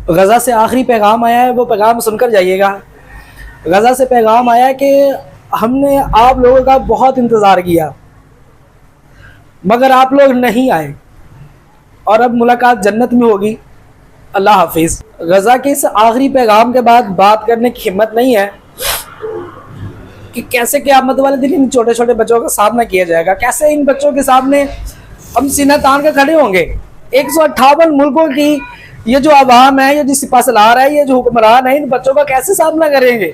गज़ा से आखिरी पैगाम आया है, वो पैगाम सुनकर जाइएगा। गज़ा से पैगाम आया है कि हमने आप लोगों का बहुत इंतज़ार किया मगर आप लोग नहीं आए और अब मुलाकात जन्नत में होगी। अल्लाह हाफिज़। गज़ा के इस आखिरी पैगाम के बाद बात करने की हिम्मत नहीं है कि कैसे क़यामत वाले दिन इन छोटे छोटे बच्चों का सामना किया जाएगा, कैसे इन बच्चों के सामने हम सीना तान कर खड़े होंगे। 158 मुल्कों की ये जो आवाम है, ये जो सिपा सलार है, ये जो हुक्मरान है, इन बच्चों का कैसे सामना करेंगे।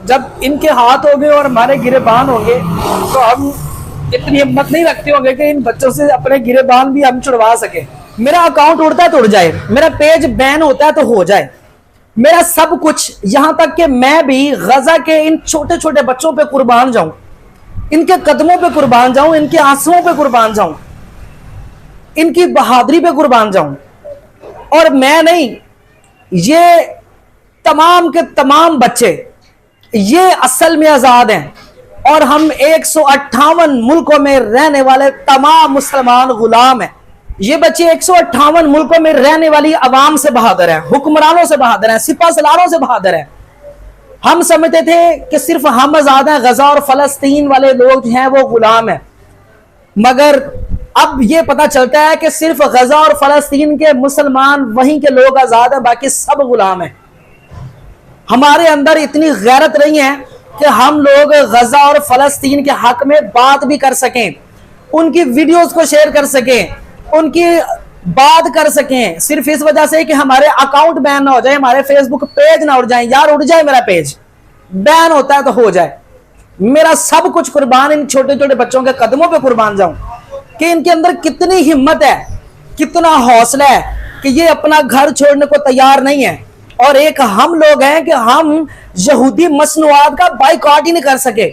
जब इनके हाथ होंगे और हमारे गिरेबान होंगे तो हम इतनी हिम्मत नहीं रखते होंगे कि इन बच्चों से अपने गिरेबान भी हम छुड़वा सके। मेरा अकाउंट उड़ता है तो उड़ जाए, मेरा पेज बैन होता है तो हो जाए, मेरा सब कुछ, यहां तक कि मैं भी गजा के इन छोटे छोटे बच्चों पे कुर्बान जाऊं, इनके कदमों पे कुर्बान जाऊं, इनके आंसुओं पे कुर्बान जाऊं, इनकी बहादुरी पे कुर्बान जाऊं। और मैं नहीं, ये तमाम के तमाम बच्चे ये असल में आजाद हैं और हम 158 मुल्कों में रहने वाले तमाम मुसलमान गुलाम हैं। ये बच्चे 158 मुल्कों में रहने वाली अवाम से बहादुर हैं, हुक्मरानों से बहादुर हैं, सिपा सलारों से बहादुर हैं। हम समझते थे कि सिर्फ हम आजाद हैं, गजा और फलस्तीन वाले लोग हैं वो गुलाम हैं, मगर अब ये पता चलता है कि सिर्फ गजा और फलस्तीन के मुसलमान वहीं के लोग आजाद हैं, बाकी सब गुलाम हैं। हमारे अंदर इतनी गैरत नहीं है कि हम लोग गजा और फलस्तीन के हक में बात भी कर सकें, उनकी वीडियोस को शेयर कर सकें, उनकी बात कर सकें, सिर्फ इस वजह से कि हमारे अकाउंट बैन ना हो जाए, हमारे फेसबुक पेज ना उड़ जाए। यार उड़ जाए, मेरा पेज बैन होता है तो हो जाए, मेरा सब कुछ कुर्बान इन छोटे छोटे बच्चों के कदमों पे कुर्बान जाऊं कि इनके अंदर कितनी हिम्मत है, कितना हौसला है कि ये अपना घर छोड़ने को तैयार नहीं है। और एक हम लोग हैं कि हम यहूदी मसनूआत का बाइकआउट ही नहीं कर सके।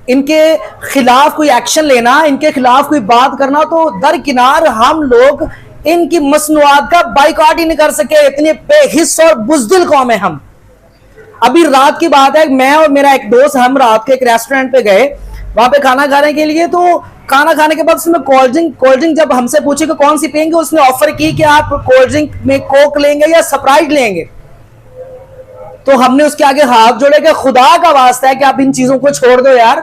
इनके खिलाफ कोई एक्शन लेना, इनके खिलाफ कोई बात करना तो दरकिनार, हम लोग इनकी मसनूआत का बाइकआउट ही नहीं कर सके। इतने बेहिस और बुज़दिल कौम है हम। अभी रात की बात है, मैं और मेरा एक दोस्त हम रात के एक रेस्टोरेंट पे गए, वहां पे खाना खाने के लिए। तो खाना खाने के बाद उसमें कोल्ड ड्रिंक जब हमसे पूछे कि कौन सी पियेंगे, उसने ऑफर की कि आप कोल्ड ड्रिंक में कोक लेंगे या स्प्राइट लेंगे। तो हमने उसके आगे हाथ जोड़े कि खुदा का वास्ता है कि आप इन चीजों को छोड़ दो यार,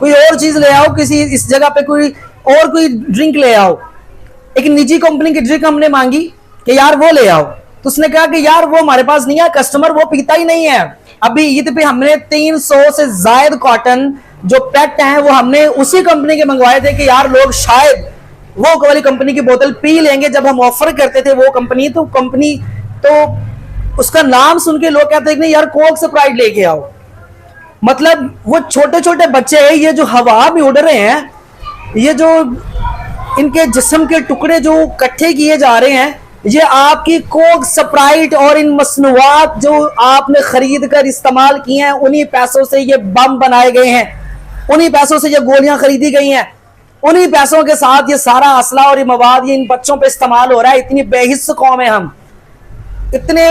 कोई और चीज ले आओ, किसी इस जगह पे कोई ड्रिंक ले आओ। एक निजी कंपनी की ड्रिंक हमने मांगी कि यार वो ले आओ, तो उसने कहा कि यार वो हमारे पास नहीं है, कस्टमर वो पीता ही नहीं है। अभी ईद पे हमने 300 से जायद कॉटन जो पैक्ट हैं वो हमने उसी कंपनी के मंगवाए थे कि यार लोग शायद वो वाली कंपनी की बोतल पी लेंगे। जब हम ऑफर करते थे वो कंपनी तो उसका नाम सुन के लोग कहते हैं कि यार कोक स्प्राइट लेके आओ। मतलब वो छोटे छोटे बच्चे हैं, ये जो हवा में उड़ रहे हैं, ये जो इनके जिस्म के टुकड़े जो इकट्ठे किए जा रहे हैं, ये आपकी कोक स्प्राइट और इन मसनूआत जो आपने खरीद कर इस्तेमाल किए हैं, उन्हीं पैसों से ये बम बनाए गए हैं, उन्हीं पैसों से ये गोलियां खरीदी गई हैं, उन्हीं पैसों के साथ ये सारा असला और ये मवाद ये इन बच्चों पे इस्तेमाल हो रहा है। इतनी बेहिस्स कौम है हम, इतने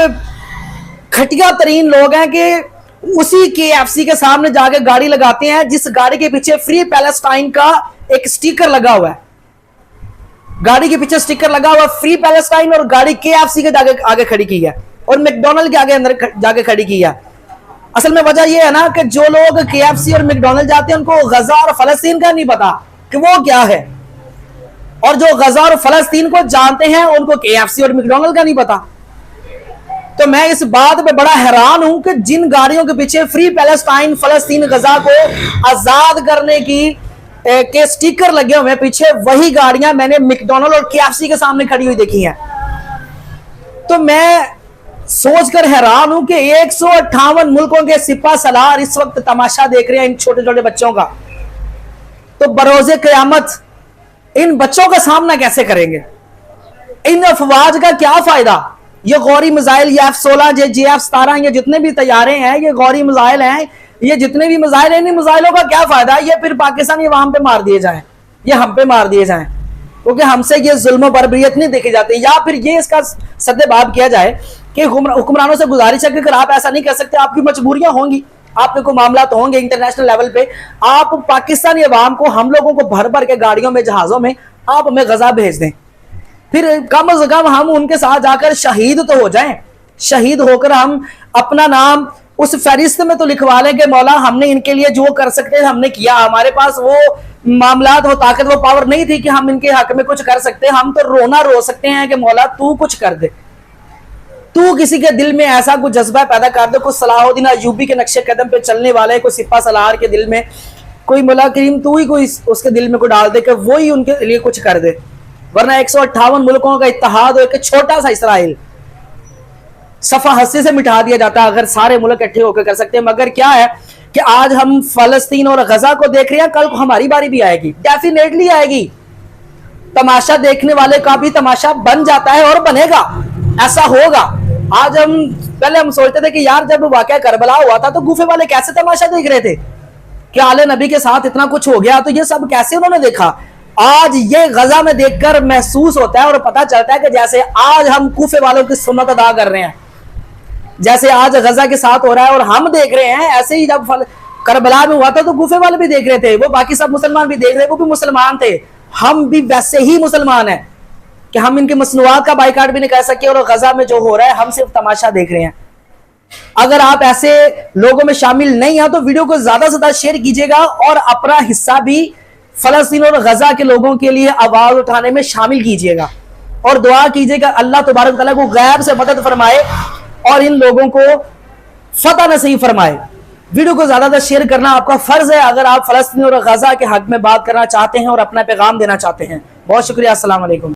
घटिया तरीन लोग हैं कि उसी KFC के सामने जाके गाड़ी लगाते हैं जिस गाड़ी के पीछे फ्री पैलेस्टाइन का एक स्टिकर लगा हुआ है। गाड़ी के पीछे स्टिकर लगा हुआ फ्री पैलेस्टाइन और गाड़ी KFC के आगे खड़ी की है और मैकडॉनल्ड के आगे अंदर जाके खड़ी की है। असल में वजह यह है ना कि जो लोग KFC और मैकडॉनल्ड जाते हैं उनको गजा और फलस्तीन का नहीं पता कि वो क्या है, और जो गजा और फलस्तीन को जानते हैं उनको KFC और मैकडॉनल्ड का नहीं पता। तो मैं इस बात पे बड़ा हैरान हूं कि जिन गाड़ियों के पीछे फ्री पैलेस्टाइन फलस्तीन गजा को आजाद करने के स्टिकर लगे हुए पीछे, वही गाड़ियां मैंने मैकडॉनल्ड और KFC के सामने खड़ी हुई देखी हैं। तो मैं सोचकर हैरान हूं कि 158 मुल्कों के सिपा सलार इस वक्त तमाशा देख रहे हैं इन छोटे छोटे बच्चों का। तो बरोज़े क़यामत इन बच्चों का सामना कैसे करेंगे? इन अफवाज का क्या फायदा? ये गौरी मिसाइल, ये F-16, JF-17, ये जितने भी तैयारे हैं, ये गौरी मिसाइल हैं, ये जितने भी मिसाइल हैं, इन मिसाइलों का क्या फायदा? ये फिर पाकिस्तानी अवाम पे मार दिए जाएं, ये हम पे मार दिए जाएं, क्योंकि हमसे ये जुल्म बर्बरियत नहीं देखी जाती। या फिर ये इसका सद्देबाब किया जाए कि हुक्मरानों से गुजारिश है कि आप ऐसा नहीं कर सकते, आपकी मजबूरियां होंगी, आपके कोई मामला तो होंगे इंटरनेशनल लेवल पे, आप पाकिस्तानी अवाम को, हम लोगों को भर भर के गाड़ियों में, जहाजों में आप हमें गजा भेज दें, फिर कम से कम हम उनके साथ जाकर शहीद तो हो जाएं। शहीद होकर हम अपना नाम उस फहरिस्त में तो लिखवा लें कि मौला हमने इनके लिए जो कर सकते हैं हमने किया, हमारे पास वो मामलात, वो ताकत, वो पावर नहीं थी कि हम इनके हक में कुछ कर सकते। हम तो रोना रो सकते हैं कि मौला तू कुछ कर दे, तू किसी के दिल में ऐसा कुछ जज्बा पैदा कर दे, कुछ सलाहुद्दीन अय्यूबी के नक्शे कदम पे चलने वाले, कोई सिपा सलार के दिल में, कोई मौला करीम तू ही कोई उसके दिल में को डाल दे कि वो ही उनके लिए कुछ कर दे। वरना 158 मुल्कों का इत्तेहाद हो, एक छोटा सा इसराइल सफा हस्से से मिटा दिया जाता अगर सारे मुल्क इकट्ठे होकर कर सकते हैं। मगर क्या है कि आज हम फलस्तीन और गजा को देख रहे हैं, कल को हमारी बारी भी आएगी, डेफिनेटली आएगी। तमाशा देखने वाले का भी तमाशा बन जाता है और बनेगा, ऐसा होगा। आज पहले हम सोचते थे कि यार जब वाकया करबला हुआ था तो गुफे वाले कैसे तमाशा देख रहे थे कि आले नबी के साथ इतना कुछ हो गया, तो ये सब कैसे उन्होंने देखा। आज ये गजा में देखकर महसूस होता है और पता चलता है कि जैसे आज हम कूफे वालों की सुन्नत अदा कर रहे हैं, जैसे आज गजा के साथ हो रहा है और हम देख रहे हैं, ऐसे ही जब करबला में हुआ था तो कूफे वाले भी देख रहे थे, वो बाकी सब मुसलमान भी देख रहे, वो भी मुसलमान थे। हम भी वैसे ही मुसलमान हैं कि हम इनके मसनूआत का बाइकाट भी नहीं कर सके और गजा में जो हो रहा है हम सिर्फ तमाशा देख रहे हैं। अगर आप ऐसे लोगों में शामिल नहीं हैं तो वीडियो को ज्यादा से ज्यादा शेयर कीजिएगा और अपना हिस्सा भी फलस्तीन और गजा के लोगों के लिए आवाज उठाने में शामिल कीजिएगा और दुआ कीजिएगा अल्लाह तबारक तआला को गैब से मदद फरमाए और इन लोगों को फतह नसीब फरमाए। वीडियो को ज्यादा शेयर करना आपका फर्ज है अगर आप फलस्तीन और गजा के हक में बात करना चाहते हैं और अपना पैगाम देना चाहते हैं। बहुत शुक्रिया। अस्सलाम वालेकुम।